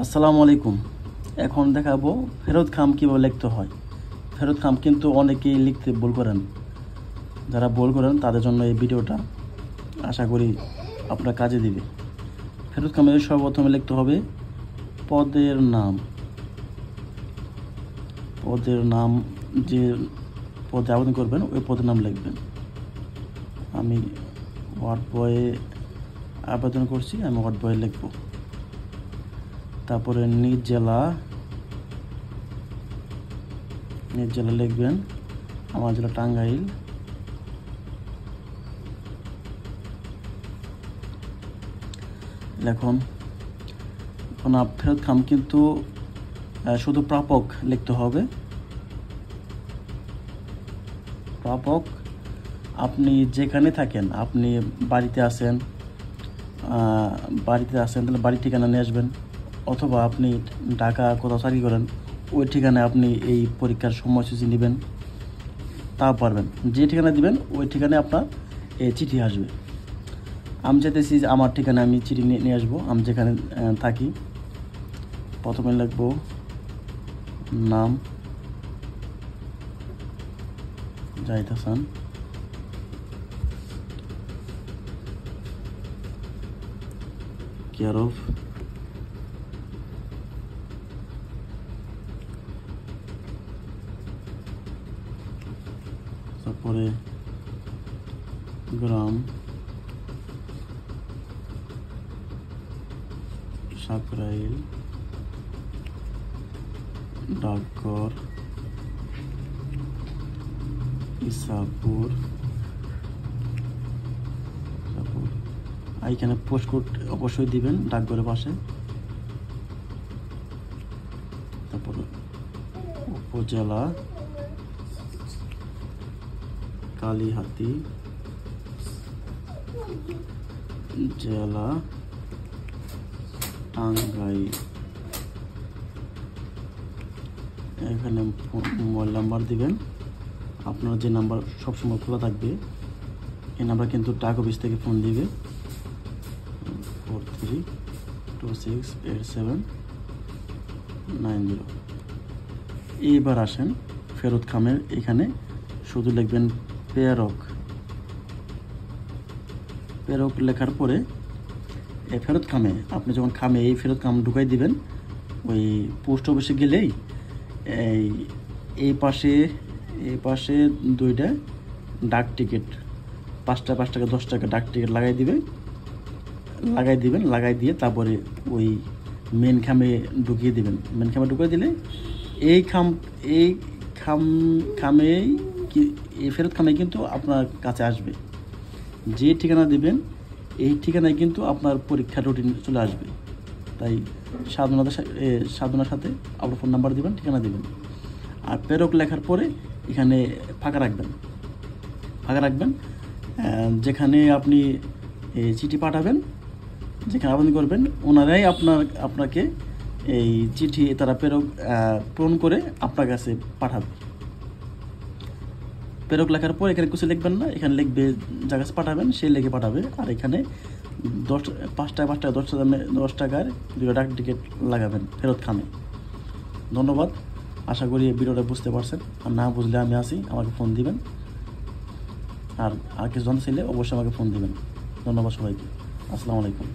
আসসালামু আলাইকুম। এখন দেখাবো ফেরত খাম কীভাবে লিখতে হয়। ফেরত খাম কিন্তু অনেকেই লিখতে ভুল করেন। যারা ভুল করেন তাদের জন্য এই ভিডিওটা আশা করি আপনার কাজে দিবে। ফেরত খামে সর্বপ্রথমে লিখতে হবে পদের নাম। পদের নাম, যে পদে আবেদন করবেন ওই পদের নাম লিখবেন। আমি ওয়ার্ড বয়ে আবেদন করছি, আমি ওয়ার্ড বয়ে লিখব। তারপরে নিজ জেলা লিখবেন। আমার জেলা টাঙ্গাইল। এখন ফেরত খাম কিন্তু শুধু প্রাপক লিখতে হবে। প্রাপক আপনি যেখানে থাকেন, আপনি বাড়িতে আছেন তাহলে বাড়ির ঠিকানা নিয়ে আসবেন, অথবা আপনি ঢাকা কোথাও চাকরি করেন ওই ঠিকানায় আপনি এই পরীক্ষার সময়সূচি নেবেন, তাও পারবেন। যে ঠিকানা দিবেন ওই ঠিকানায় আপনার এই চিঠি আসবে। আমি চাইতেছি যে আমার ঠিকানায় আমি চিঠি নিয়ে আসবো। আমি যেখানে থাকি প্রথমে লিখব নাম জাহিদ হাসান, কেয়ার অফ তারপরে গ্রাম সাকরাইল, ডাকঘর ইসাপুর। এইখানে পোস্টকোড অবশ্যই দিবেন ডাকঘরের পাশে। তারপরে উপজেলা কালিহাতী, জেলা টাঙ্গাইল। এখানে মোবাইল নাম্বার দিবেন, আপনার যে নাম্বার সবসময় খোলা থাকবে এই নাম্বার কিন্তু ডাক অফিস থেকে ফোন দিবে 43268790। এইবার আসেন ফেরত খামের এখানে শুধু লিখবেন প্রেরক লেখার পরে এই ফেরত খামে আপনি যখন খামে এই ফেরত খাম ঢুকাই দিবেন, ওই পোস্ট অফিসে গেলেই এই পাশে দুইটা ডাক টিকিট 5 টাকা 10 টাকা ডাক টিকিট লাগাই দিয়ে তারপরে ওই মেন খামে ঢুকিয়ে দিবেন। মেন খামে ঢুকিয়ে দিলে এই ফেরত খামে কিন্তু আপনার কাছে আসবে। যে ঠিকানা দিবেন এই ঠিকানায় কিন্তু আপনার পরীক্ষার রুটিন চলে আসবে। তাই সাবধানতার সাথে আপনার ফোন নাম্বার দিবেন, ঠিকানা দিবেন। আর প্রেরক লেখার পরে এখানে ফাঁকা রাখবেন। যেখানে আপনি চিঠি পাঠাবেন, যেখানে আবেদন করবেন ওনারাই আপনাকে এই চিঠি তারা পূরণ করে আপনার কাছে পাঠাবে। প্রেরক লেখার পর এখানে কিছু লিখবেন না, এখানে লিখবে যার কাছে পাঠাবেন সে লিখে পাঠাবে। আর এখানে 5 টাকা 10 টাকার 2 ডাক টিকিট লাগাবেন ফেরত খামে। ধন্যবাদ। আশা করি এই ভিডিওটা বুঝতে পারছেন। আর না বুঝলে আমি আছি, আমাকে ফোন দিবেন। আর কিছু জানতে চাইলে অবশ্যই আমাকে ফোন দিবেন। ধন্যবাদ সবাইকে। আসসালামু আলাইকুম।